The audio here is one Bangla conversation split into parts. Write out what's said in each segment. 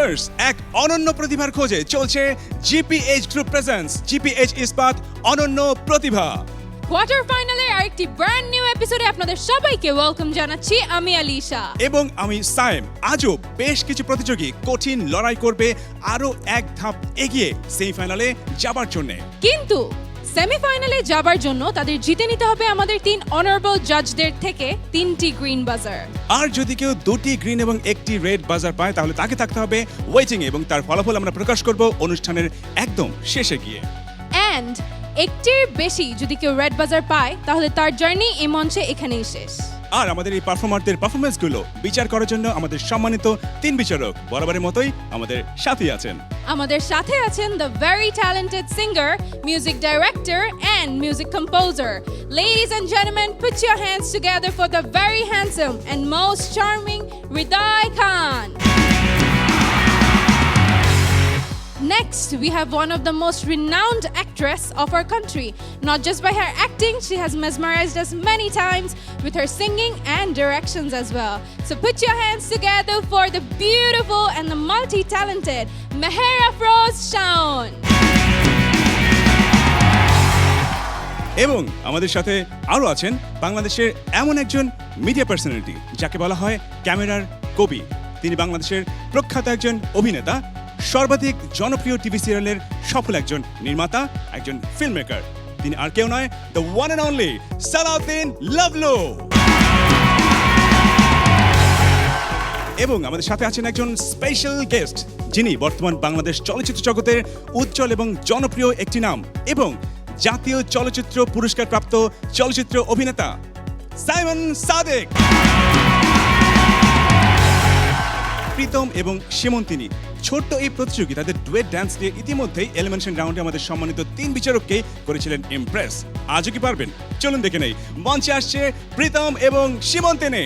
ভিউয়ার্স, এক অনন্য প্রতিভার খোঁজে চলছে জিপিএইচ গ্রুপ প্রেজেন্স জিপিএইচ ইস্পাত অনন্য প্রতিভা। কোয়ার্টার ফাইনালের আরেকটি ব্র্যান্ড নিউ এপিসোডে আপনাদের সবাইকে ওয়েলকাম জানাচ্ছি। আমি আলিশা এবং আমি সায়েম। আজও বেশ কিছু প্রতিযোগী কঠিন লড়াই করবে আরো এক ধাপ এগিয়ে সেমিফাইনালে যাবার জন্য। কিন্তু সেমিফাইনালে যাবার জন্য তাদের জিতে নিতে হবে আমাদের 3 অনারেবল জাজদের থেকে 3টি গ্রিন বাজার। আর যদি কেউ 2টি গ্রিন এবং 1টি রেড বাজার পায় তাহলে তাকে থাকতে হবে ওয়েটিং এবং তার ফলাফল আমরা প্রকাশ করব অনুষ্ঠানের একদম শেষে গিয়ে। অ্যান্ড একটির বেশি যদি কেউ রেড বাজার পায় তাহলে তার জার্নি এই মঞ্চে এখানেই শেষ। আর আমাদের এই পারফর্মারদের পারফরমেন্সগুলো বিচার করার জন্য আমাদের সম্মানিত 3 বিচারক বরাবরের মতোই আমাদের সাথে আছেন। আমাদের সাথে আছেন the very talented singer, music director and music composer. Ladies and gentlemen, put your hands together for the very handsome and most charming Hriday Khan. Next, we have one of the most renowned actress of our country. Not just by her acting, she has mesmerized us many times with her singing and directions as well. So put your hands together for the beautiful and the multi-talented Meher Afroz Shaun. এবং আমাদের সাথে আরও আছেন বাংলাদেশের এমন একজন মিডিয়া পার্সোনালিটি যাকে বলা হয় ক্যামেরার কবি। তিনি বাংলাদেশের প্রখ্যাত একজন অভিনেতা, সর্বাধিক জনপ্রিয় টিভি সিরিয়ালের সফল একজন নির্মাতা, একজন ফিল্ম মেকার। তিনি আর কেউ নয়, the one and only Salauddin Lovelu. এবং আমাদের সাথে আছেন একজন স্পেশাল গেস্ট, যিনি বর্তমান বাংলাদেশ চলচ্চিত্র জগতের উজ্জ্বল এবং জনপ্রিয় একটি নাম এবং জাতীয় চলচ্চিত্র পুরস্কার প্রাপ্ত চলচ্চিত্র অভিনেতা সাইমন সাদেক। প্রীতম এবং সীমন্তিনী ছোট্ট এই প্রতিযোগী তাদের ডুয়েট ডান্স দিয়ে ইতিমধ্যেই এলিমিনেশন রাউন্ডে আমাদের সম্মানিত 3 বিচারককে করেছিলেন ইমপ্রেস। আজও কি পারবেন? চলুন দেখে নেই। মঞ্চে আসছে প্রীতম এবং সীমন্তিনী।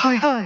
হাই হাই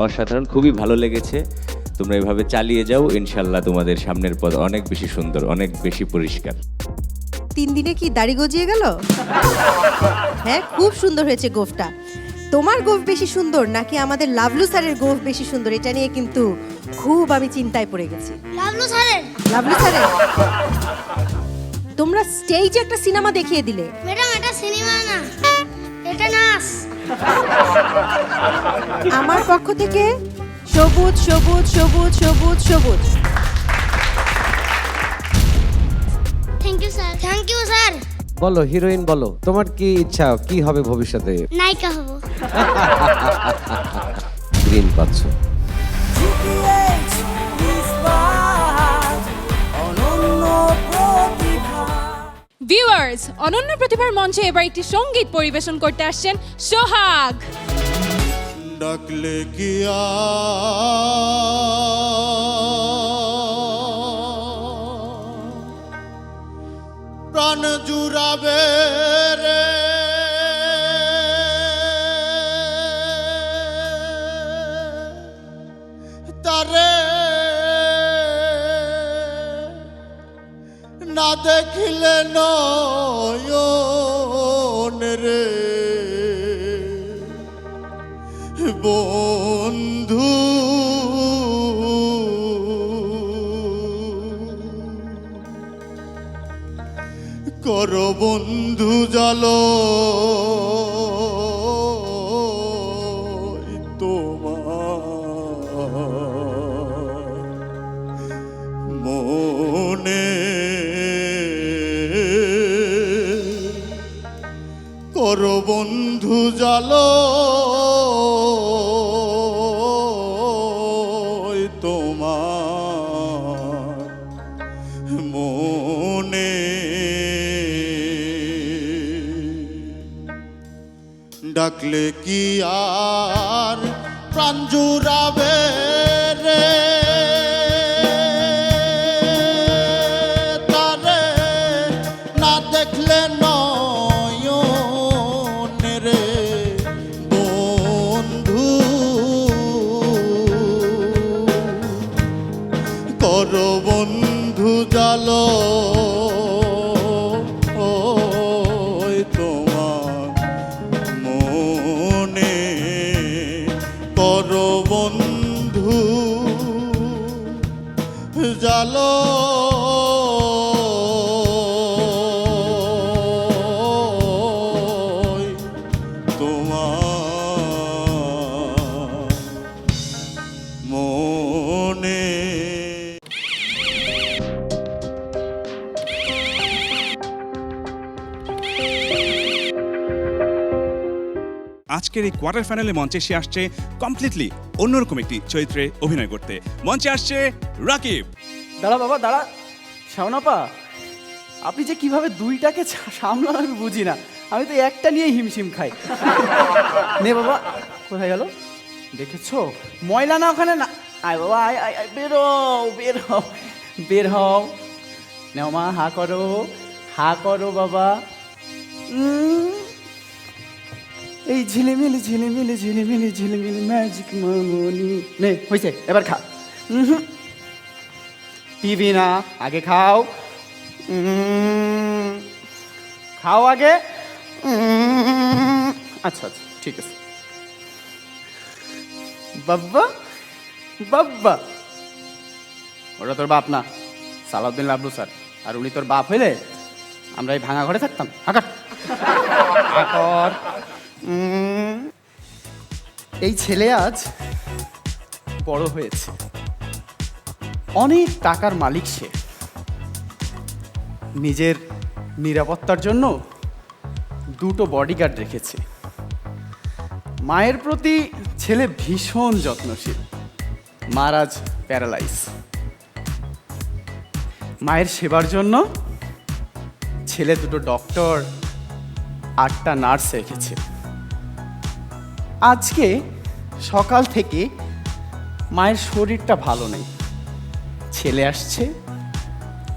অসাধারণ, খুবই ভালো লেগেছে। তোমরা এভাবে চালিয়ে যাও, ইনশাল্লাহ তোমাদের সামনের পথ অনেক বেশি সুন্দর, অনেক বেশি পরিষ্কার। 3 দিনে কি দাড়ি গজিয়ে গেল? হ্যাঁ, খুব সুন্দর হয়েছে গোফটা। তোমার গোফ বেশি সুন্দর নাকি আমাদের লাভলু স্যারের গোফ বেশি সুন্দর, এটা নিয়ে কিন্তু খুব আমি চিন্তায় পড়ে গেছি। লাভলু স্যারের। লাভলু স্যারের তোমরা স্টেজে একটা সিনেমা দেখিয়ে দিলে। ম্যাডাম এটা সিনেমা না, এটা নাচ। আমার পক্ষ থেকে সবুজ সবুজ সবুজ সবুজ সবুজ। Thank you sir. Thank you sir. বলো হিরোইন, বলো তোমার কি ইচ্ছা, কি হবে ভবিষ্যতে? নায়িকা হব। গ্রিন পাচ্ছ। ভিউয়ার্স, অনন্য প্রতিভার মঞ্চে এবার একটি সঙ্গীত পরিবেশন করতে আসছেন সোহাগ। ডাকলে কি প্রাণ জুড়াবে রে, তারে না দেখিলে নয়ন রে বন্ধু। কর বন্ধু জল তোমার মনে, কর বন্ধু জল তোমার মনে। ডাকলে কি আর প্রাণ জুড়াবে রে, তারে না দেখলে নয়ন রে বন্ধু। কর বন্ধু জাল তোমার মনে, কর বন্ধু জাল তোমার মনে। আজকের এই কোয়ার্টার ফাইনালে মঞ্চে সে আসছে কমপ্লিটলি অন্যরকম একটি চরিত্রে অভিনয় করতে। মঞ্চে আসছে রাকিব। দাঁড়া বাবা দাঁড়া, শাওনাপা আপনি যে কিভাবে দুইটাকে সামলান আমি বুঝি না, আমি তো একটা নিয়ে হিমশিম খাই। নে বাবা, কোথায় গেল দেখেছো? ময়লা না ওখানে না, আয় বাবা আয় আয় আয়, বের হও বের হও বের হও। নেও মা, হা করো, হা করো বাবা। এই ঝিলিমিলি ঝিলিমিলি ঝিলিমিলি ঝিলিমিলি ম্যাজিক মামনি। নে হয়েছে, এবার খা। পিবি না, আগে খাও। খাও আগে। আচ্ছা আচ্ছা ঠিক আছে। বাব্বা বাব্বা, ওটা তোর বাপ না, সালাউদ্দিন লাবলু স্যার। আর উনি তোর বাপ হইলে আমরা এই ভাঙা ঘরে থাকতাম। হাকার হাকর। এই ছেলে আজ বড় হয়েছে, অনেক টাকার মালিক সে। নিজের নিরাপত্তার জন্য দুটো বডিগার্ড রেখেছে। মায়ের প্রতি ছেলে ভীষণ যত্নশীল। মার আজ প্যারালাইজ। মায়ের সেবার জন্য ছেলে দুটো ডক্টর, 8টা নার্স রেখেছে। আজকে সকাল থেকে মায়ের শরীরটা ভালো নেই। ছেলে আসছে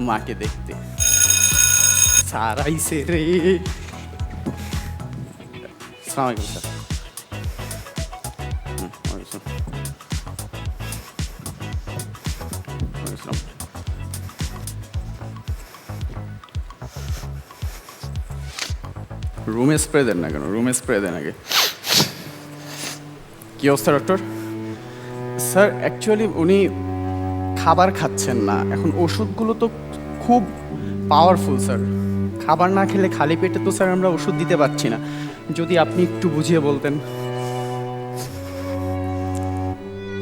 মাকে দেখতে। সারাইছে রে। আসসালামু আলাইকুম স্যার। রুমে স্প্রে দেন না কেন? রুমে স্প্রে দেন আগে। কি অবস্থা ডক্টর? স্যার অ্যাকচুয়ালি উনি খাবার খাচ্ছেন না, এখন ওষুধগুলো তো খুব পাওয়ারফুল স্যার। খাবার না খেলে খালি পেটে তো স্যার আমরা ওষুধ দিতে পারছি না, যদি আপনি একটু বুঝিয়ে বলতেন।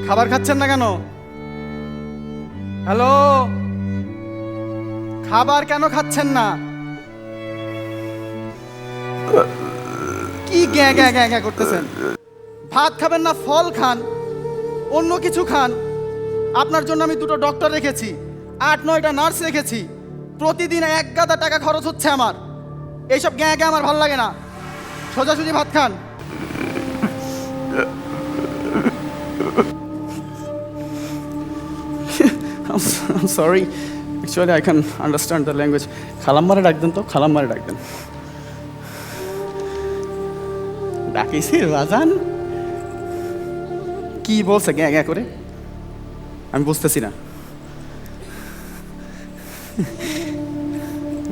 খাবার খাচ্ছেন না কেন? হ্যালো, খাবার কেন খাচ্ছেন না? কি গ্যাঁ গ্যাঁ গ্যাঁ গ্যাঁ করতেছেন? ভাত খাবেন না ফল খান, অন্য কিছু খান। আপনার জন্য আমি 2টো ডক্টর রেখেছি, 8-9টা নার্স রেখেছি, প্রতিদিন 1 গাদা টাকা খরচ হচ্ছে আমার। এইসব গ্যাঁ গ্যাঁ আমার ভালো লাগে না, সোজাসুজি ভাত খান। I'm sorry. Actually, I can understand the language. খালাম্মারে ডাক দেন তো, খালাম্মারে ডাক দেন। ডাকিছি বাজান? কি বলছে গ্যাঁ গ্যাঁ করে? আমি বুঝতেছি না,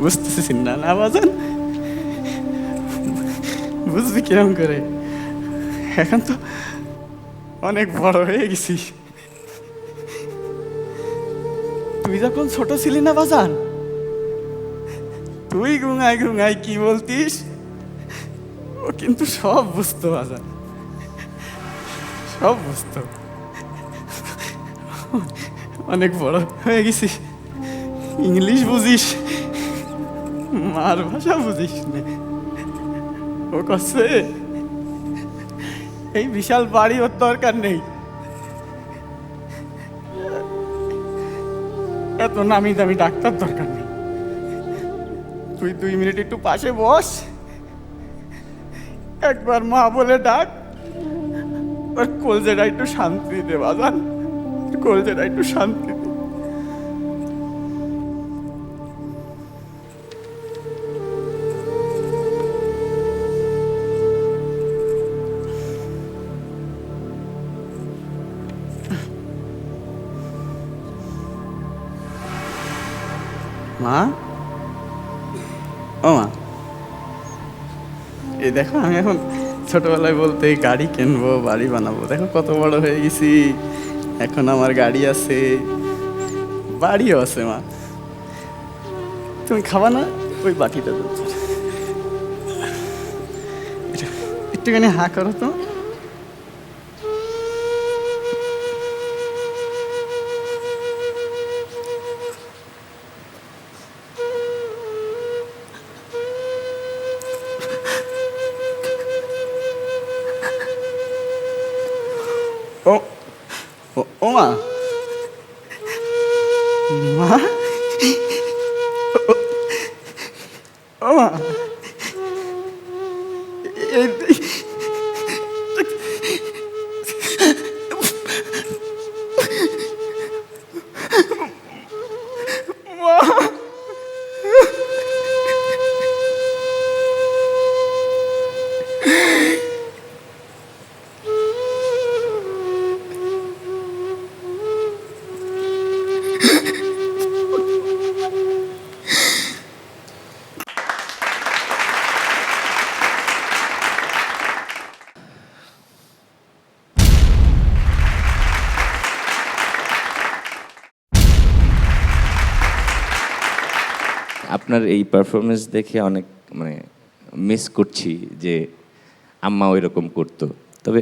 বুঝতেছি না। না বাজান, বুঝবি কিরম করে? এখন তো অনেক বড় হয়ে গেছি। তুই যখন ছোট ছিলি না বাজান, তুই গুঙাই গুঙাই কি বলতিস, ও কিন্তু সব বুঝতো বাজান, সব বুঝতো। অনেক বড় হয়ে গেছিস, ইংলিশ বুঝিস, মার ভাষা বুঝিস না। ও কচ্ছে এই বিশাল বাড়ি ওর দরকার নেই, এত নামি দামি ডাক্তার দরকার নেই। তুই 2 মিনিট একটু পাশে বস, একবার মা বলে ডাক, ওর কলজেটা একটু শান্তি দে বাজান, কলজেটা একটু শান্তি দে। মা, ও মা, এই দেখো আমি এখন ছোটবেলায় বলতে গাড়ি কিনবো, বাড়ি বানাবো, দেখো কত বড় হয়ে গেছি, এখন আমার গাড়ি আছে, বাড়িও আছে। মা, তুমি খাবা না? ওই বাটিটা দাও, একটুখানি হা করো তো। ও ও মা, মা, ও মা, আপনার এই পারফরমেন্স দেখে অনেক মিস করছি যে আম্মা ওই রকম করতো। তবে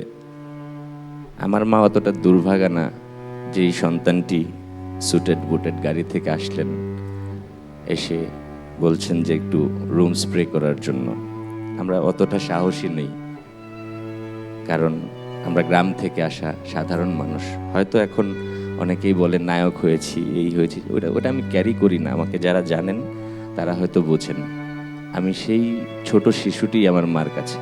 আমার মা অতটা দুর্ভাগা না যে এই সন্তানটি সুটেড বুটেড গাড়ি থেকে আসলেন, এসে বলছেন যে একটু রুম স্প্রে করার জন্য। আমরা অতটা সাহসী নই, কারণ আমরা গ্রাম থেকে আসা সাধারণ মানুষ। হয়তো এখন অনেকেই বলে নায়ক হয়েছি, এই হয়েছি, ওটা আমি ক্যারি করি না। আমাকে যারা জানেন তারা হয়তো বোঝেন, আমি সেই ছোট শিশুটি আমার মার কাছে।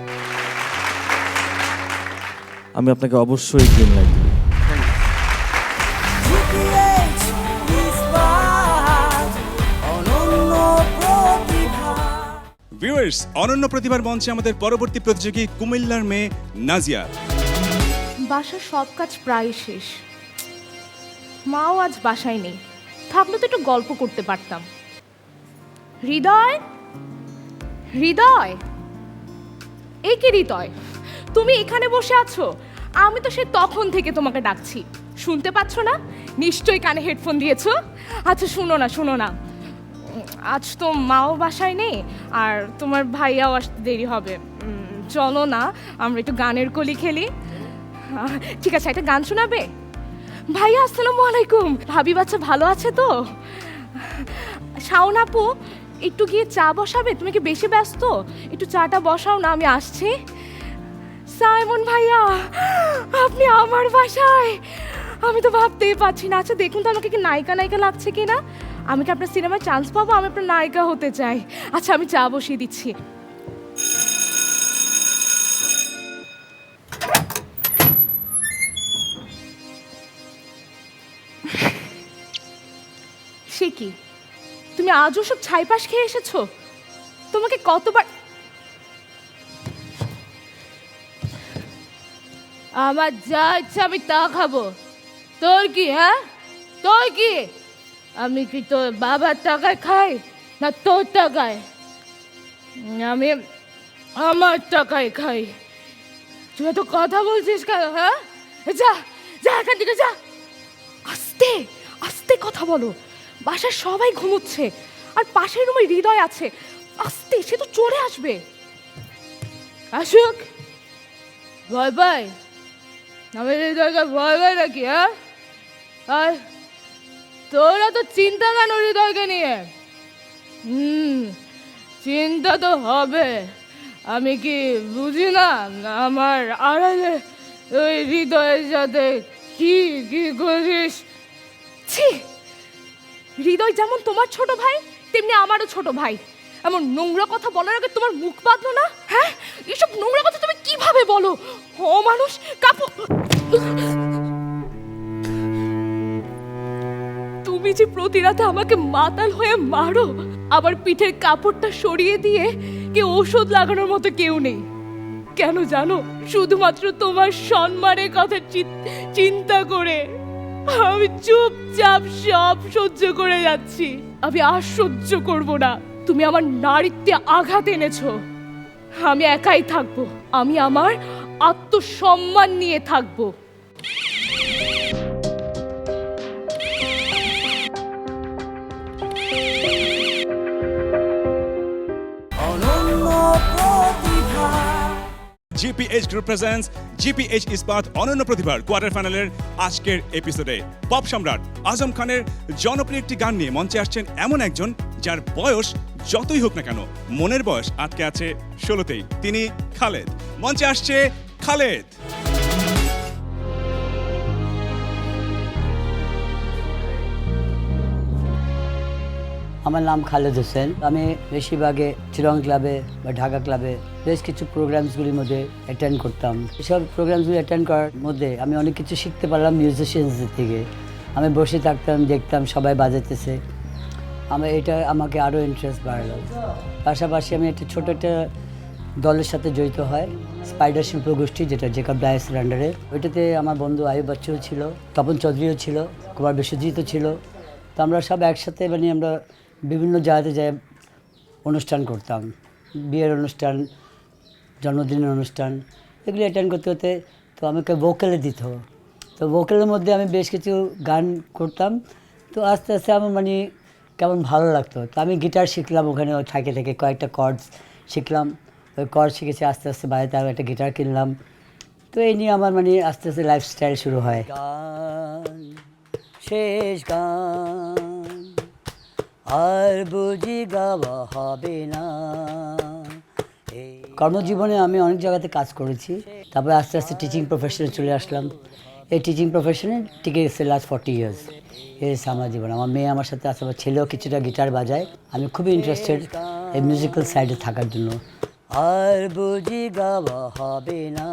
আমি আপনাকে অবশ্যই গ্রিন লাইট দেব। ভিউয়ার্স, অনন্য প্রতিভার মঞ্চে আমাদের পরবর্তী প্রতিযোগী কুমিল্লার মেয়ে নাজিয়া। বাসার সব কাজ প্রায় শেষ, মাও আজ বাসায় নেই, থাকলে তো একটু গল্প করতে পারতাম। হৃদয়, হৃদয়, এই কি হৃদয়, তুমি এখানে বসে আছো? আমি তো সে তখন থেকে তোমাকে ডাকছি, শুনতে পাচ্ছ না? নিশ্চয়ই কানে হেডফোন দিয়েছো। আচ্ছা শোনো না, আজ তো মাও বাসায় নেই আর তোমার ভাইয়াও আসতে দেরি হবে। চলো না আমরা একটু গানের কলি খেলি। ঠিক আছে, একটা গান শোনাবে? ভাইয়া আসসালামু আলাইকুম। ভাবি বাচ্চা ভালো আছে তো? শাওন আপু একটু গিয়ে চা বসাবে? তুমি কি বেশি ব্যস্ত? একটু চাটা বসাও না, আমি আসছি। সাইমন ভাইয়া আপনি আমার বাসায়? আমি তো ভাবতেই পারছি না। আচ্ছা দেখুন তো আমাকে কি নায়িকা নায়িকা লাগছে কিনা। আমি কি আপনার সিনেমায় চান্স পাবো? আমি আপনার নায়িকা হতে চাই। আচ্ছা আমি চা বসিয়ে দিচ্ছি। সে কি, তুমি আজও সব ছাইপাশ খেয়ে এসেছো? তোমাকে কতবার আমার যা ইচ্ছা আমি তা খাবো। তোর কি? হ্যাঁ তোর কি? আমি কি তোর বাবার টাকায় খাই না তোর টাকায়? আমি আমার টাকায় খাই। তুই এত কথা বলছিস কেন? হ্যাঁ যা যা এখান থেকে যা। আস্তে আস্তে কথা বলো, বাসার সবাই ঘুমোচ্ছে আর পাশের রুমে হৃদয় আছে। আস্তে, সে তো চলে আসবে। আসুক, ভয় পাই? আমি হৃদয়কে ভয় পাই নাকি? হ্যাঁ আর তোরা তো চিন্তা কেন হৃদয়কে নিয়ে? চিন্তা তো হবে। আমি কি বুঝি না আমার আড়ালে ওই হৃদয়ের সাথে কি কি করিস? ছি, হৃদয় যেমন তোমার ছোট ভাই তেমনি আমারও ছোট ভাই। এমন নোংরা কথা বলার আগে তোমার মুখ বাঁধলো না? হ্যাঁ এসব নোংরা কথা তুমি কিভাবে বলো? ও মানুষ কাপড়। তুমি যে প্রতি রাতে আমাকে মাতাল হয়ে মারো, আবার পিঠের কাপড়টা সরিয়ে দিয়ে কে ওষুধ লাগানোর মতো কেউ নেই। কেন জানো? শুধুমাত্র তোমার সম্মানের কথা চিন্তা করে আমি চুপচাপ সব সহ্য করে যাচ্ছি। আমি আর সহ্য করব না। তুমি আমার নারীত্বে আঘাত এনেছো। আমি একাই থাকবো। আমি আমার আত্মসম্মান নিয়ে থাকবো। GPH Group presents GPH ইস্পাত অনন্য প্রতিভার কোয়ার্টার ফাইনালের আজকের এপিসোডে পপ সম্রাট আজম খানের জনপ্রিয় একটি গান নিয়ে মঞ্চে আসছেন এমন একজন যার বয়স যতই হোক না কেন মনের বয়স আটকে আছে 16তেই। তিনি খালেদ। মঞ্চে আসছে খালেদ। আমার নাম খালেদ হোসেন। আমি বেশিরভাগে চিরং ক্লাবে বা ঢাকা ক্লাবে বেশ কিছু প্রোগ্রামসগুলির মধ্যে অ্যাটেন্ড করতাম। এসব প্রোগ্রামসগুলি অ্যাটেন্ড করার মধ্যে আমি অনেক কিছু শিখতে পারলাম মিউজিশিয়ানসদের থেকে। আমি বসে থাকতাম, দেখতাম সবাই বাজাতেছে, এটা আমাকে আরও ইন্টারেস্ট বাড়লো। পাশাপাশি আমি একটা ছোটো একটা দলের সাথে জড়িত হয়, স্পাইডার শিল্প গোষ্ঠী, যেটা জেকব ডায়াসের আন্ডারে। ওইটাতে আমার বন্ধু আয়ুব বাচ্চুও ছিল, তপন চৌধুরীও ছিল, কুমার বিশ্বজিৎও ছিল। তো আমরা সব একসাথে আমরা বিভিন্ন জায়গাতে যাই অনুষ্ঠান করতাম, বিয়ের অনুষ্ঠান, জন্মদিনের অনুষ্ঠান, এগুলি অ্যাটেন্ড করতে হতে তো আমাকে ভোকালে দিত। তো ভোকালের মধ্যে আমি বেশ কিছু গান করতাম। তো আস্তে আস্তে আমার কেমন ভালো লাগতো। তো আমি গিটার শিখলাম ওখানে থেকে কয়েকটা কর্ডস শিখলাম। ওই কর্ড শিখেছি, আস্তে আস্তে বাড়িতে আমি একটা গিটার কিনলাম। তো এই নিয়ে আমার আস্তে আস্তে লাইফস্টাইল শুরু হয়। গান শেষ গান আর বুঝি গাওয়া হবে না। কর্মজীবনে আমি অনেক জায়গাতে কাজ করেছি, তারপরে আস্তে আস্তে টিচিং প্রফেশনে চলে আসলাম। এই টিচিং প্রফেশনে টিকে গেছে লাস্ট 40 ইয়ার্স। এই আমার জীবন। আমার মেয়ে আমার সাথে আছে, আমার ছেলেও কিছুটা গিটার বাজায়। আমি খুবই ইন্টারেস্টেড এই মিউজিক্যাল সাইডে থাকার জন্য। আর বুঝি গাওয়া হবে না।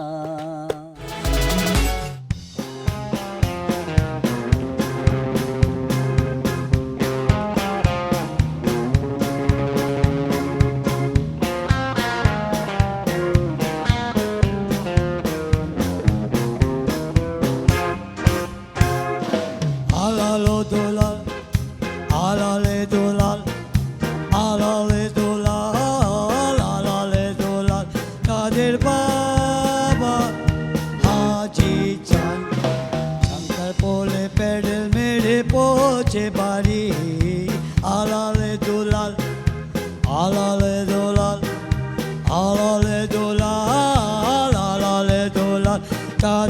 আলালো দোলাল, আলালে দোলাল, আলালে দোলাল, আলালে দোলাল, কাদের বাবা হাজি চান, শঙ্কর পোলে প্যাডেল মেরে পৌঁছে বাড়ি। আলালে দোলাল,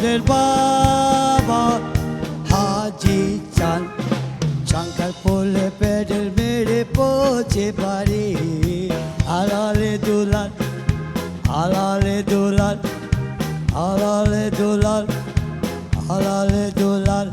তাদের বাবা হাজি চান শঙ্কর পোলে পেডেল মেরে পৌঁছে বাড়ি আলালে দুলাল আলালে দুলাল আলালে দুলাল আলালে দুলাল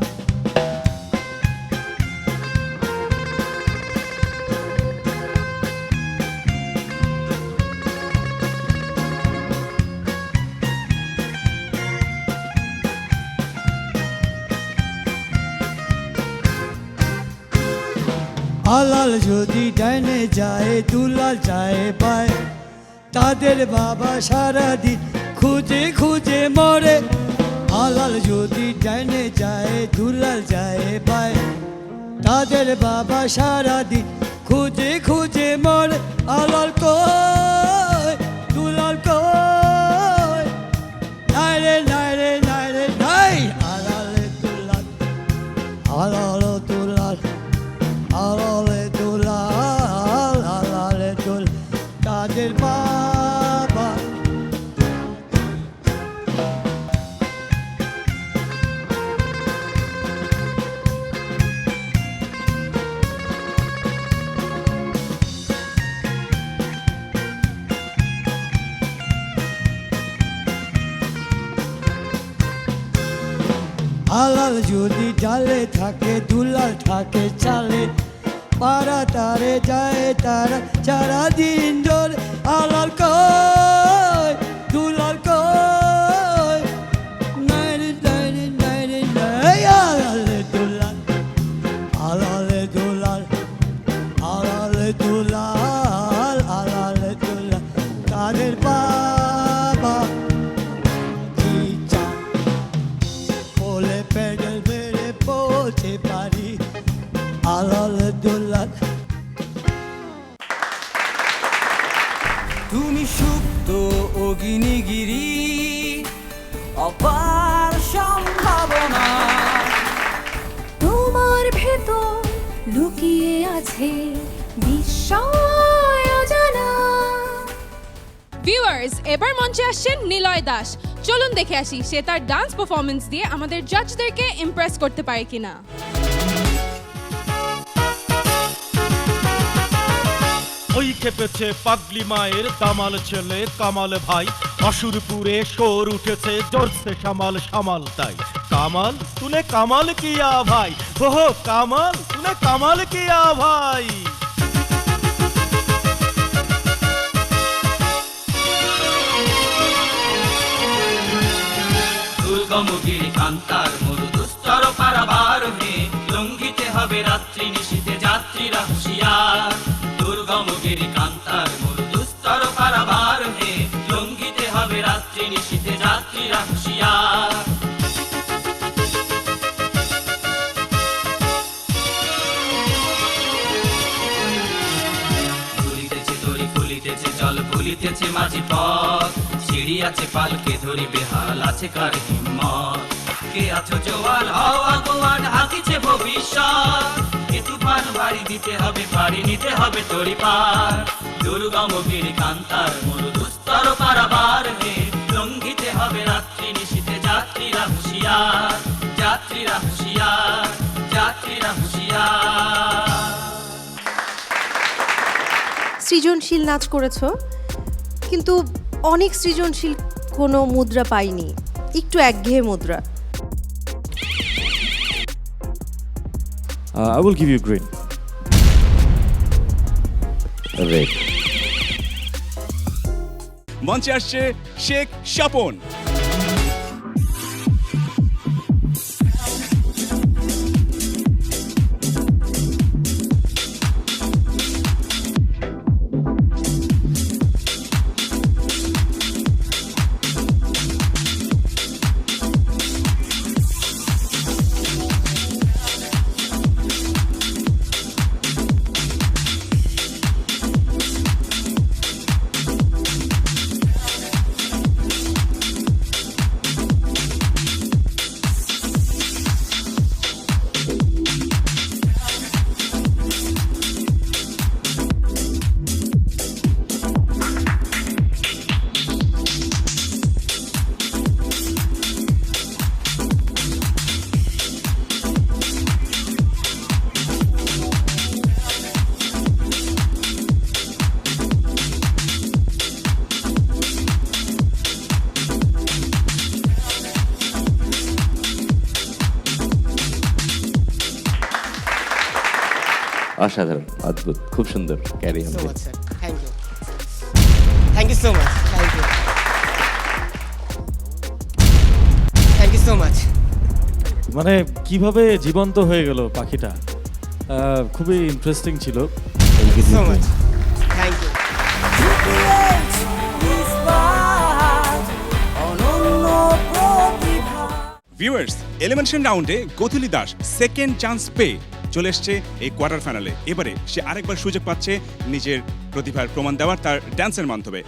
আলাল যদি ডাইনে যায় দুলাল যায় পায় তাদের বাবা সারাদিন খুঁজে খুঁজে মরে আলাল যদি ডাইনে যায় দুলাল যায় পায় তাদের বাবা সারাদিন খুঁজে খুঁজে মরে আলাল কই দুলাল কই নাই রে নাই রে নাই রে নাই আলালে দুলাল আলালে দুলাল আলালে দুলাল আলালে দুল তাদের বাবা আলাল যদি ডালে থাকে দুলাল থাকে চালে পাড়া তারে যায় তারা সারা দিন ধরে আলাল কই দুলাল কই নাই রে নাই রে নাই রে নাই আলালে দুলাল আলালে দুলাল আলালে দুলাল আলালে দুলাল তাদের বাবা কি চান বলে পেডেল মেরে পৌঁছে পারি আলালে দুলাল তুমি সুপ্ত অগ্নিগিরি অপার সম্ভাবনা তোমার ভেতর লুকিয়ে আছে বিস্ময় অজানা। ভিউয়ার্স, এবার মঞ্চে আসছেন নিলয় দাস। চলুন দেখে আসি সে তার ডান্স পারফরমেন্স দিয়ে আমাদের জাজদেরকে ইমপ্রেস করতে পারে কিনা। ওই খেপেছে পাগলি মায়ের দামাল ছেলে কামাল ভাই অসুরপুরে শোর উঠেছে জোরসে সামাল সামাল তাই কামাল তুনে কামাল কিয়া ভাই হো কামাল তুনে কামাল কিয়া ভাই দুর্গমগিরি কান্তার মরু দুস্তর পারাবার হে লঙ্ঘিতে হবে রাত্রি নিশীথে যাত্রীরা হুঁশিয়ার দুর্গমগিরি কান্তার মরু দুস্তর পারাবার হে লঙ্ঘিতে হবে রাত্রি নিশীথে যাত্রীরা হুঁশিয়ার ফুলিতেছে দড়ি ফুলিতেছে জল ফুলিতেছে মাঝি পথ সিঁড়ি আছে পালকে ধরি বেহাল আছে কার হিম্মত কে আছো জোয়াল হওয়া গোয়াল হাকিছে ভবিষ্যৎ এ তুফান বাড়ি দিতে হবে বাড়ি নিতে হবে তরি পার দুর্গমগিরি কান্তার মরু দুস্তর পারাবার হে লঙ্ঘিতে হবে রাত্রি নিশীথে যাত্রীরা হুঁশিয়ার যাত্রীরা হুঁশিয়ার যাত্রীরা হুঁশিয়ার। সৃজনশীল নাচ করেছো, কিন্তু অনেক সৃজনশীল কোনো মুদ্রা পাইনি, একটু একঘেয়ে মুদ্রা। I will give you green. রেড। মঞ্চে আসছে শেখ স্বপন। অসাধারণ, অদ্ভুত, খুব সুন্দর ক্যারি সো আমাদের। Much sir, thank you, thank you so much, thank you, thank you so much. মানে কিভাবে জীবন্ত হয়ে গেল পাখিটা, খুবই ইন্টারেস্টিং ছিল। So much, thank you. Viewers, elimination রাউন্ডে গথুলি দাস সেকেন্ড চান্স পেয়ে চলে এসছে এই কোয়ার্টার ফাইনালে। এবারে সে আরেকবার সুযোগ পাচ্ছে নিজের প্রতিভার প্রমাণ দেওয়ার তার ড্যান্সের মাধ্যমে।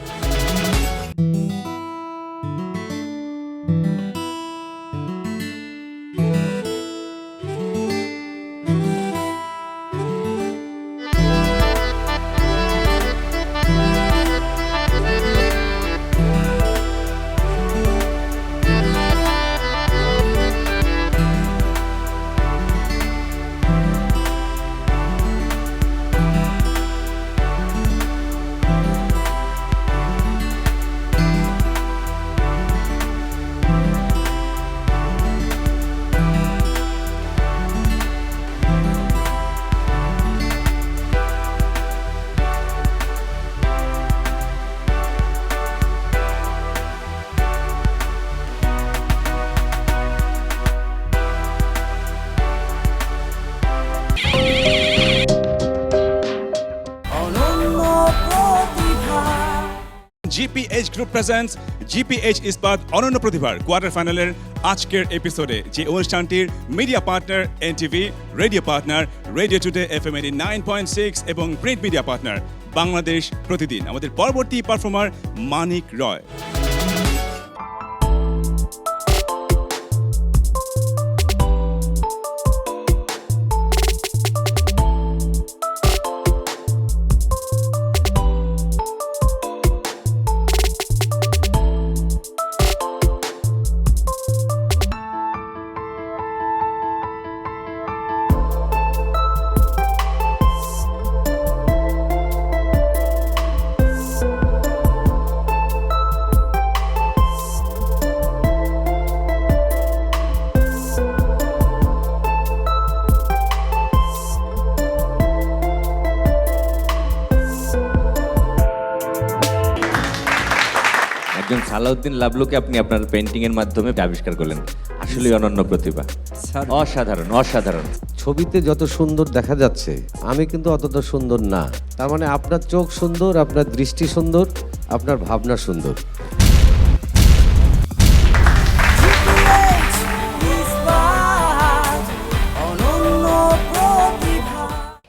GPH Group presents GPH ইস্পাত অনন্য প্রতিভার কোয়ার্টার ফাইনালের আজকের এপিসোডে, যে অনুষ্ঠানটির media partner NTV, radio partner Radio Today FM 89.6 এবং প্রিন্ট মিডিয়া পার্টনার বাংলাদেশ প্রতিদিন। আমাদের পরবর্তী পারফর্মার মানিক রয়। একজন সালাউদ্দিন লাবলুকে আপনি আপনার পেন্টিং এর মাধ্যমে আবিষ্কার করলেন, আসলেই অনন্য প্রতিভা, অসাধারণ অসাধারণ। ছবিতে যত সুন্দর দেখা যাচ্ছে আমি কিন্তু অতটা সুন্দর না, তার মানে আপনার চোখ সুন্দর, আপনার দৃষ্টি সুন্দর, আপনার ভাবনা সুন্দর।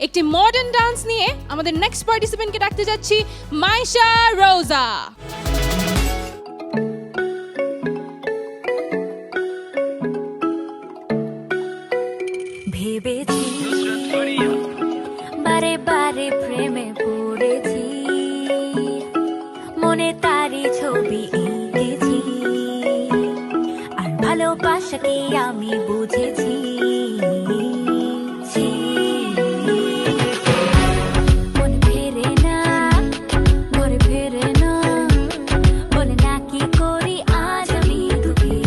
একটি মডার্ন ডান্স নিয়ে আমাদের নেক্সট পার্টিসিপেন্টকে ডাকতে যাচ্ছি, মাইশা রোজা। ভেবেছি বারে বারে প্রেমে পড়েছি, মনে তারি ছবি এঁকেছি, আর ভালোবাসাকে আমি বুঝেছি। মন ফেরে না, ঘরে ফেরে না, বলে না কি করি আজ আমি দুঃখী।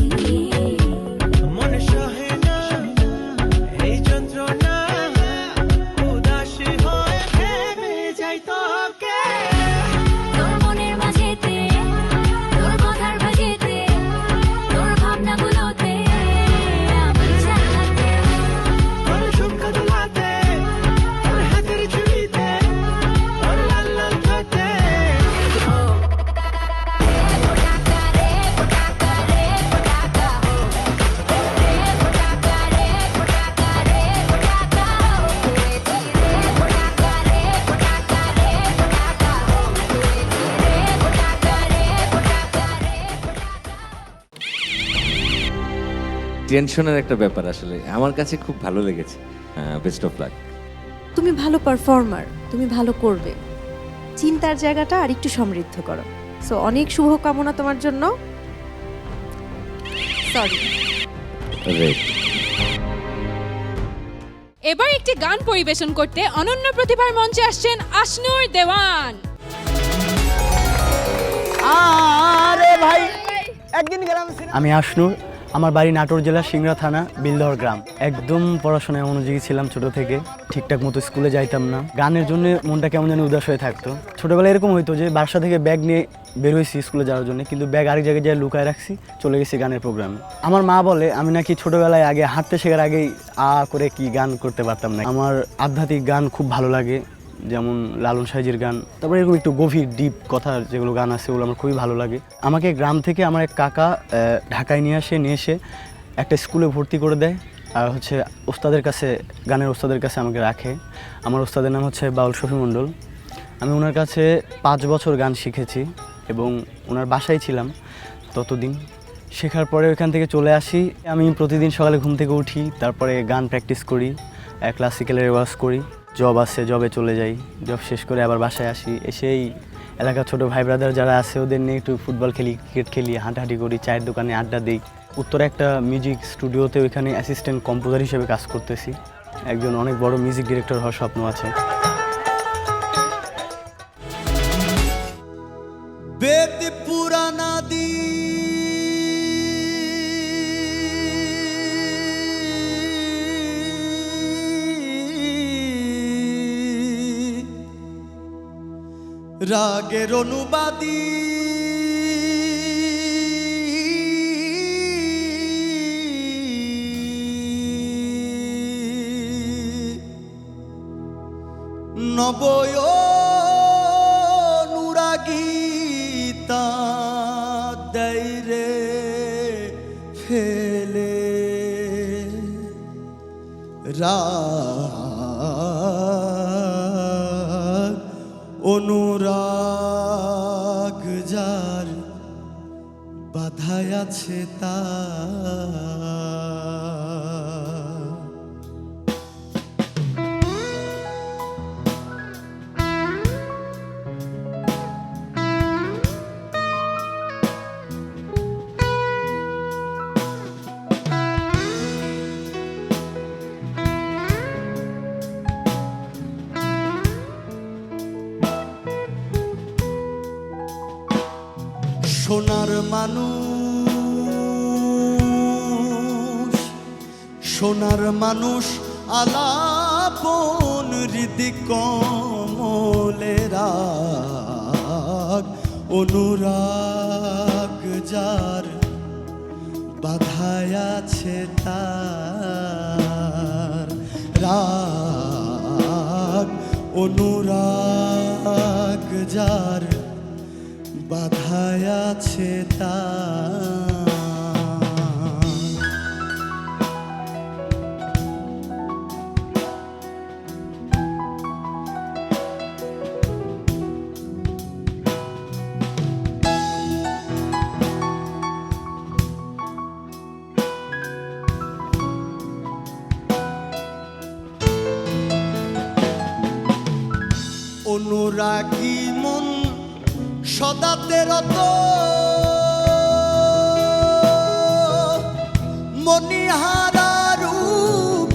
মনে সহে না এই যন্ত্রণা, উদাসী হয়ে ভেবে যাই তোকে। তোর মনের মাঝেতে, তোর কথার মাঝেতে, তোর ভাবনাগুলোতে আমি চালাতে, তোর ঝুমকা দোলাতে, তোর হাতের ছুরিতে, তোর লাল লাল ঠোঁটে। টেনশনের একটা ব্যাপার আসলে আমার কাছে খুব ভালো লেগেছে। Best of luck. তুমি ভালো পারফর্মার, তুমি ভালো করবে, চিন্তার জায়গাটা আর একটু সমৃদ্ধ করো। সো অনেক শুভকামনা তোমার জন্য। সরি। এবার একটি গান পরিবেশন করতে অনন্য প্রতিভার মঞ্চে আসছেন আশনুর দেওয়ান। আরে ভাই, একদিন গেলাম, আমি আশনুর, আমার বাড়ি নাটোর জেলার সিংড়া থানা বিলদহর গ্রাম। একদম পড়াশোনায় মনোযোগী ছিলাম ছোট থেকে, ঠিকঠাক মতো স্কুলে যাইতাম না। গানের জন্য মনটা কেমন যেন উদাস হয়ে থাকতো। ছোটবেলায় এরকম হইতো যে বাসা থেকে ব্যাগ নিয়ে বের হয়েছি স্কুলে যাওয়ার জন্য, কিন্তু ব্যাগ আরেক জায়গায় যেয়ে লুকায় রাখছি, চলে গেছি গানের প্রোগ্রামে। আমার মা বলে আমি নাকি ছোটবেলায় আগে হাঁটতে শেখার আগেই করে কি গান করতে পারতাম না। আমার আধ্যাত্মিক গান খুব ভালো লাগে, যেমন লালন সাইজির গান, তারপরে এরকম একটু গভীর ডিপ কথা যেগুলো গান আছে ওগুলো আমার খুবই ভালো লাগে। আমাকে গ্রাম থেকে আমার এক কাকা ঢাকায় নিয়ে এসে একটা স্কুলে ভর্তি করে দেয়, আর হচ্ছে ওস্তাদের কাছে, গানের ওস্তাদের কাছে আমাকে রাখে। আমার ওস্তাদের নাম হচ্ছে বাউল শফি মণ্ডল। আমি ওনার কাছে 5 বছর গান শিখেছি এবং ওনার বাসায় ছিলাম ততদিন। শেখার পরে ওইখান থেকে চলে আসি। আমি প্রতিদিন সকালে ঘুম থেকে উঠি, তারপরে গান প্র্যাকটিস করি, ক্লাসিক্যালের রেওয়াজ করি। জব আছে, জবে চলে যাই, জব শেষ করে আবার বাসায় আসি। এসেই এলাকার ছোটো ভাই ব্রাদার যারা আছে ওদের নিয়ে একটু ফুটবল খেলি, ক্রিকেট খেলি, হাঁটাহাঁটি করি, চায়ের দোকানে আড্ডা দিই। উত্তরে একটা মিউজিক স্টুডিওতে ওইখানে অ্যাসিস্ট্যান্ট কম্পোজার হিসেবে কাজ করতেছি। একজন অনেক বড় মিউজিক ডিরেক্টর হওয়ার স্বপ্ন আছে। বেদ পুরাণাদি রাগের অনুবাদী নবয় নুরাগীতা দেয় রে ফেলে রাগ অনুরাগ যার বাধায় আছে তা সোনার মানুষ, সোনার মানুষ আলাপন হৃদি কমলে রাগ অনুরাগ যার বাধায় আছে তার রাগ অনুরাগ যার বাধায় আছে তার। অনুরাগী মন সদাতে রত মনিহারা রূপ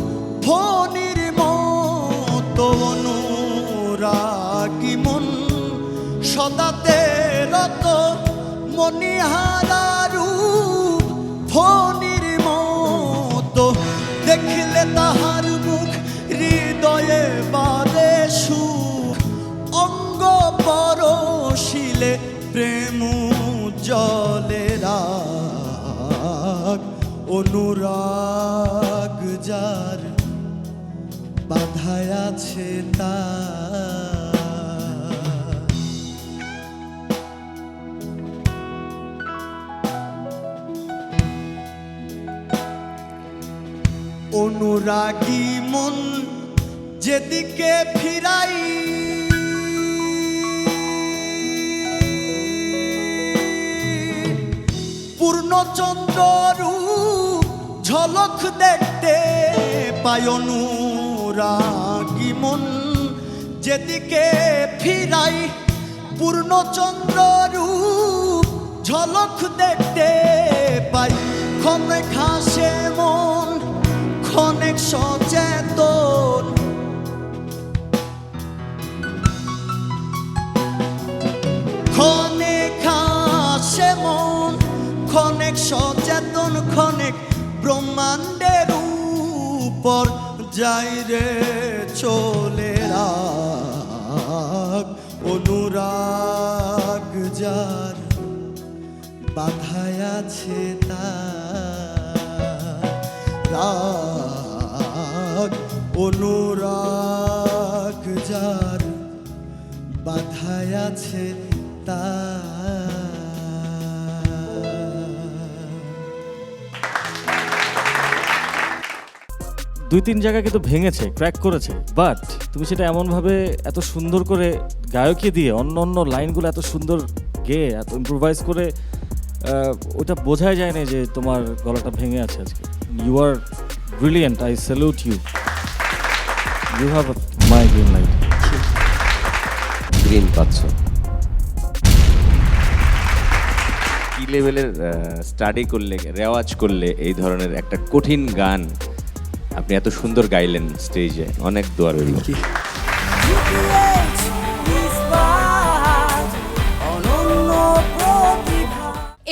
ফণির মতো। অনুরাগী মন সদাতে রত মনিহারা রূপ ফণির মতো। দেখলে তাহার মুখ হৃদয়ে বাদে সুখ, অঙ্গ পরশিলে প্রেম জলে রাগ অনুরাগ যার বাধায় আছে তার। অনুরাগী মন যেদিকে ফিরাই পূর্ণচন্দ্র রূপ ঝলক দেখতে পায়। অনুরাগী মন যেদিকে ফিরাই পূর্ণচন্দ্র রূপ ঝলক দেখতে পাই। ক্ষণে হাসে মন ক্ষণে সচেতন, ক্ষণে হাসে মন ক্ষণে সচেতন ক্ষণেক ব্রহ্মাণ্ডের উপর যাই রে চলে রাগ অনুরাগ যার বাধায় আছে তার রাগ অনুরাগ যার বাধায় আছে তার। দুই তিন জায়গা কিন্তু ভেঙেছে, ক্র্যাক করেছে, বাট তুমি সেটা এমনভাবে এত সুন্দর করে গায়কি দিয়ে অন্য অন্য লাইনগুলো এত সুন্দর গেয়ে এত ইম্প্রোভাইজ করে ওটা বোঝাই যায় না যে তোমার গলাটা ভেঙে আছে আজকে। You are brilliant, I salute you. You have my green light. Green পাচ্ছ। কি লেভেলের স্টাডি করলে, রেওয়াজ করলে এই ধরনের একটা কঠিন গান আপনি এত সুন্দর গাইলেন স্টেজে? অনেক দোয়া রইল।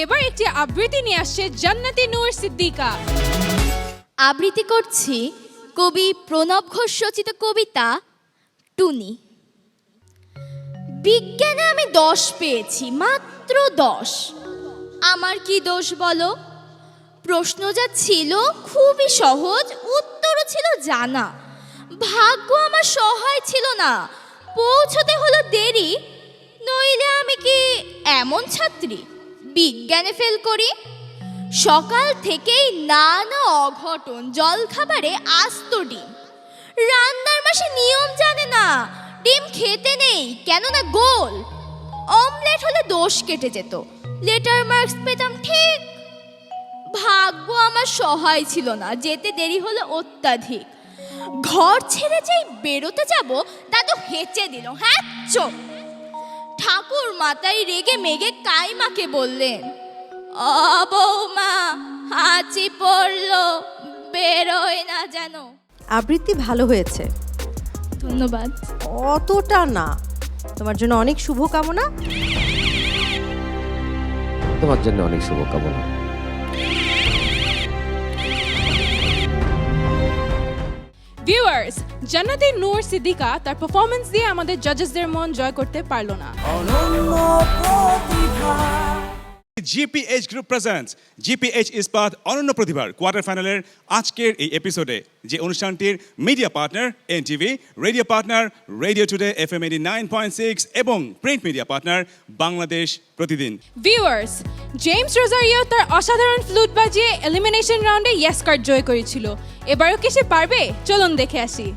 এবার একটি আবৃত্তি নিয়ে আসছে জান্নাতি নূর সিদ্দিকা। আবৃত্তি করছি কবি প্রণব ঘোষ রচিত কবিতা টুনি। বিজ্ঞানে আমি 10 পেয়েছি, মাত্র 10। আমার কি দোষ বলো? প্রশ্ন যা ছিল খুবই সহজ, উত্তরও ছিল জানা। ভাগ্য আমার সহায় ছিল না, পৌঁছতে হলো দেরি, নইলে আমি কি এমন ছাত্রী বিজ্ঞানে ফেল করি? সকাল থেকেই নানা অঘটন, জল খাবারে আস্ত ডিম, রান্নার মাসে নিয়ম জানে না, ডিম খেতে নেই কেননা গোল, অমলেট হলে দোষ কেটে যেত, লেটার মার্কস পেতাম ঠিক। ভাগ্য আমার সহায় ছিল না, যেতে দেরি হলো অত্যাধিক, ঘর ছেড়ে যেই বেরোতে যাব তা তো হেঁচে দিল। হ্যাঁ চোখ ঠাকুর মাতাই রেগে মেগে কাইমাকে বললেন, ও বৌমা হাঁচি পড়লো, বেরোয় না যেন। আবৃত্তি ভালো হয়েছে, ধন্যবাদ। অতটা না, তোমার জন্য অনেক শুভকামনা। তোমার জন্য অনেক শুভকামনা। ভিউয়ার্স, জান্নাতি নূর সিদ্দিকা তার পারফরম্যান্স দিয়ে আমাদের জাজেসদের মন জয় করতে পারলো না। GPH Group presents GPH ইস্পাত অনন্য প্রতিভার কোয়ার্টার ফাইনালের আজকের এই এপিসোডে, যে অনুষ্ঠানটির media partner NTV, radio partner Radio Today FM 89.6 এবং প্রিন্ট মিডিয়া পার্টনার বাংলাদেশ প্রতিদিন। ভিউয়ার্স, জেমস রোজারিও তার অসাধারণ ফ্লুট বাজিয়ে এলিমিনেশন রাউন্ডে ইয়েস কার্ড জয় করেছিল। এবারও কি সে পারবে? চলুন দেখে আসি।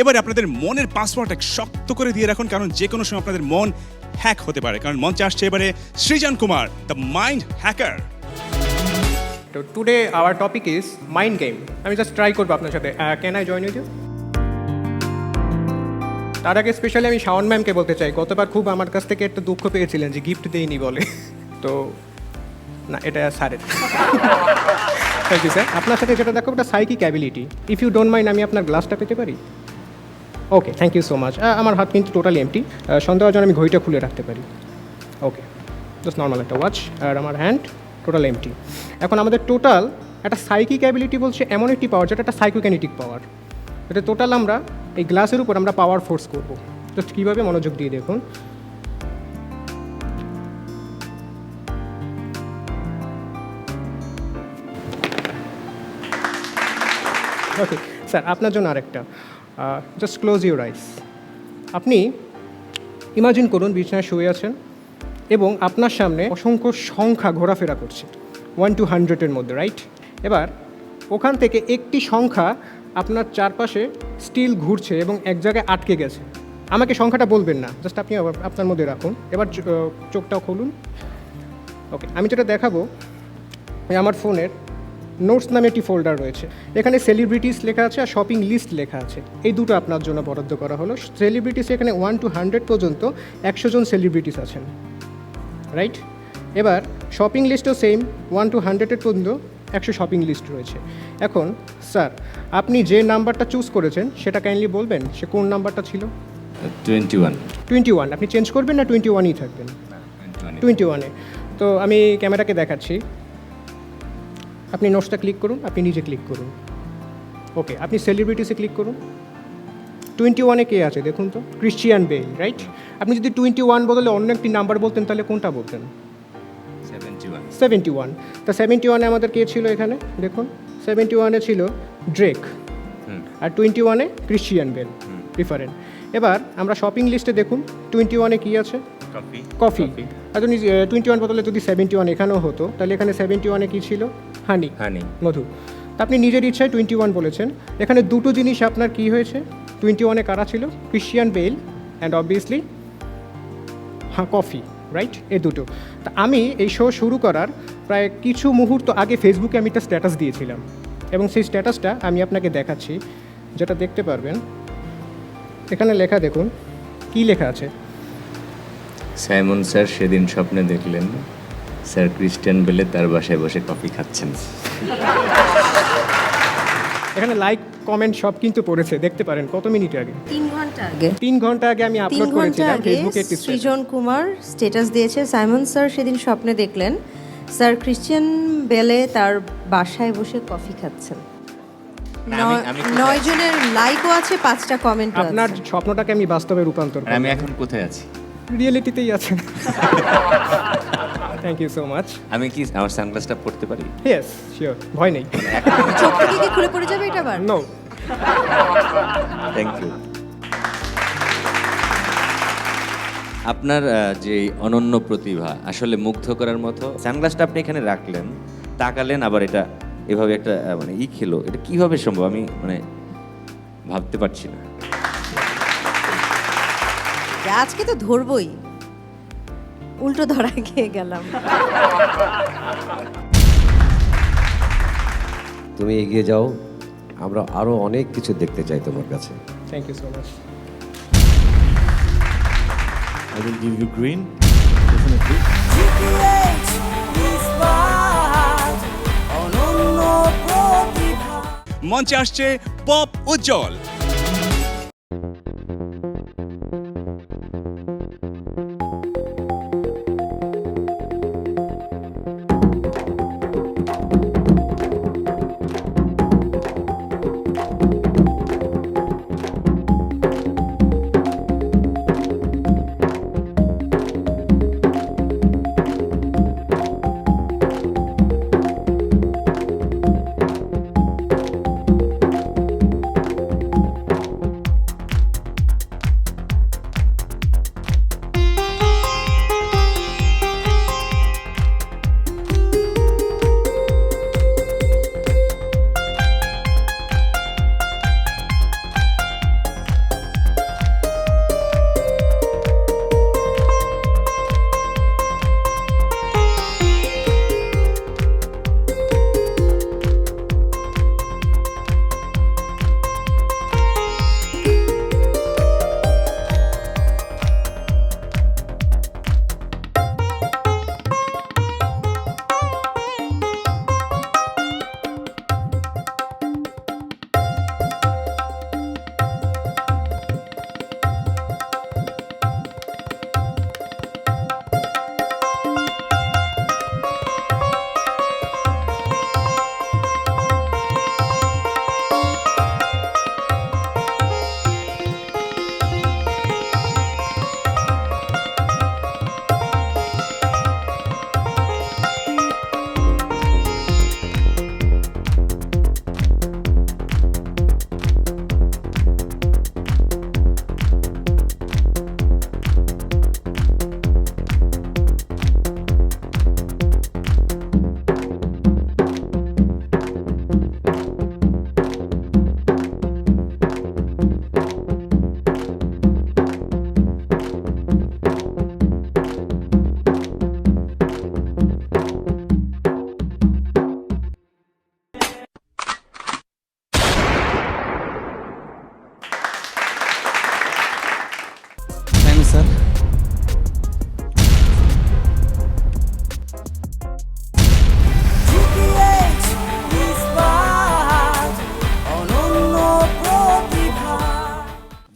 এবারে আপনাদের মনের পাসওয়ার্ড এক শক্ত করে দিয়ে রাখুন, কারণ যে কোনো সময় আপনাদের মন হ্যাক হতে পারে। কারণ মঞ্চে আসছে এবারে Srijan Kumar, the mind hacker. তো today our topic is mind game. আমি জাস্ট ট্রাই করবো আপনার সাথে। Can I join with you? তার আগে স্পেশালি আমি শাওন ম্যামকে বলতে চাই, গতবার খুব আমার কাছ থেকে একটা দুঃখ পেয়েছিলেন যে গিফট দেইনি বলে। তো না, এটা স্যারের। Thank you sir. আপনার সাথে যেটা দেখো ওটা psychic ability. If you don't mind আমি আপনার গ্লাসটা পেতে পারি? Okay, thank you so much. আমার হাত কিন্তু টোটালি এমটি, সন্দেহের জন্য আমি ঘড়িটা খুলে রাখতে পারি। ওকে, জাস্ট নর্মাল একটা ওয়াচ, আর আমার হ্যান্ড টোটাল এমটি। এখন আমাদের টোটাল একটা সাইকিক অ্যাবিলিটি বলছে এমন একটি পাওয়ার যেটা একটা সাইকোক্যানেটিক পাওয়ার। এটা টোটাল আমরা এই গ্লাসের উপর আমরা পাওয়ার ফোর্স করব। জাস্ট কীভাবে মনোযোগ দিয়ে দেখুন। ওকে স্যার, আপনার জন্য আরেকটা। Just close your eyes. আপনি ইমাজিন করুন বিছানায় শুয়ে আছেন এবং আপনার সামনে অসংখ্য সংখ্যা ঘোরাফেরা করছে 1 to 100-এর মধ্যে, রাইট? এবার ওখান থেকে একটি সংখ্যা আপনার চারপাশে স্টিল ঘুরছে এবং এক জায়গায় আটকে গেছে। আমাকে সংখ্যাটা বলবেন না, জাস্ট আপনি আপনার মধ্যে রাখুন। এবার চোখটাও খুলুন। ওকে, আমি যেটা দেখাবো, আমার ফোনের নোটস নামে একটি ফোল্ডার রয়েছে। এখানে সেলিব্রিটিস লেখা আছে আর শপিং লিস্ট লেখা আছে। এই দুটো আপনার জন্য বরাদ্দ করা হলো। সেলিব্রিটিস এখানে 1 to 100 পর্যন্ত 100 জন সেলিব্রিটিস আছেন, রাইট? এবার শপিং লিস্টও সেম, 1 to 100-এর পর্যন্ত 100 শপিং লিস্ট রয়েছে। এখন স্যার, আপনি যে নাম্বারটা চুজ করেছেন সেটা কাইন্ডলি বলবেন, সে কোন নাম্বারটা ছিল? 21। 21। আপনি চেঞ্জ করবেন না 21ই থাকবেন? 21-এ। তো আমি ক্যামেরাকে দেখাচ্ছি, আপনি নোটসটা ক্লিক করুন, আপনি নিজে ক্লিক করুন। ওকে, আপনি সেলিব্রিটিসে ক্লিক করুন। 21-এ কে আছে দেখুন তো? Christian Bale, right? আপনি যদি 21 বদলে অন্য একটি নাম্বার বলতেন তাহলে কোনটা বলতেন? 71। তা 71-এ আমাদের কে ছিল এখানে দেখুন? 71-এ ছিল ড্রেক, আর 21-এ ক্রিশ্চিয়ান বেল, ডিফারেন্ট। এবার আমরা শপিং লিস্টে দেখুন 21-এ কী আছে? কফি। আর যদি 21 বদলে যদি 71 এখানেও হতো তাহলে এখানে 71-এ কী ছিল? হানি, মধু। তা আপনি নিজের ইচ্ছায় 21 বলেছেন। এখানে দুটো জিনিস আপনার কী হয়েছে? 21-এ কারা ছিল? Christian Bale and obviously coffee, right? এই দুটো। তা আমি এই শো শুরু করার প্রায় কিছু মুহূর্ত আগে ফেসবুকে আমি একটা স্ট্যাটাস দিয়েছিলাম এবং সেই স্ট্যাটাসটা আমি আপনাকে দেখাচ্ছি, যেটা দেখতে পারবেন। এখানে লেখা দেখুন, কি লেখা আছে? সাইমন স্যার সেদিন স্বপ্নে দেখলেন স্যার ক্রিস্টিয়ান বেলে তার বাসায় বসে কফি খাচ্ছেন। এখানে লাইক কমেন্ট সব কিন্তু পড়েছে, দেখতে পারেন কত মিনিট আগে? 3 ঘন্টা আগে। 3 ঘন্টা আগে আমি আপলোড করেছিলাম ফেসবুকে একটি সৃজন কুমার স্ট্যাটাস দিয়েছে, সাইমন স্যার সেদিন স্বপ্নে দেখলেন স্যার ক্রিশ্চিয়ান বেলে তার বাসায় বসে কফি খাচ্ছেন। 9 জনের লাইকও আছে, 5টা কমেন্টও আছে। আপনার স্বপ্নটাকে আমি বাস্তবে রূপান্তর করব। আমি এখন কোথায় আছি? রিয়েলিটিতেই আছেন। Thank you so much. আমি কি আমার সানগ্লাসটা পড়তে পারি? ইয়েস, শিওর, ভয় নেই। চোখ থেকে কি খুলে পড়ে যাবে এটা আবার? নো। Thank you. আপনার যে অনন্য প্রতিভা আসলে মুগ্ধ করার মতো। সানগ্লাসটা আপনি এখানে রাখলেন, তাকালেন, আবার এটা এভাবে একটা মানে খেলো, এটা কিভাবে সম্ভব? আমি মানে ভাবতে পারছি না। আজকে তো ধরবই, উল্টো ধরা খেয়ে গেলাম। তুমি এগিয়ে যাও, আমরা আরো অনেক কিছু দেখতে চাই তোমার কাছে। Thank you so much. I will give you green, definitely. মঞ্চে আসছে পপ উজ্জ্বল।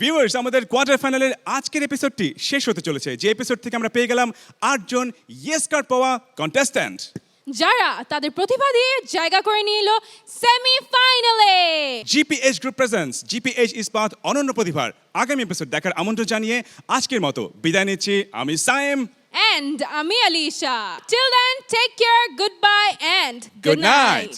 ভিউয়ার্স, আমাদের কোয়ার্টার ফাইনালের আজকের এপিসোডটি শেষ হতে চলেছে, যে এপিসোড থেকে আমরা পেয়ে গেলাম 8 জন ইয়েস কার্ড পাওয়া কন্টেস্ট্যান্ট, যারা তাদের প্রতিভা দিয়ে জায়গা করে নিয়ে এলো সেমিফাইনালে। জিপিএইচ গ্রুপ প্রেজেন্টস জিপিএইচ ইস্পাত অনন্য প্রতিভার আগামী এপিসোড দেখার আমন্ত্রণ জানিয়ে আজকের মতো বিদায় নিচ্ছি। আমি সায়েম And আমি Alisha. Till then, take care, goodbye and Good night.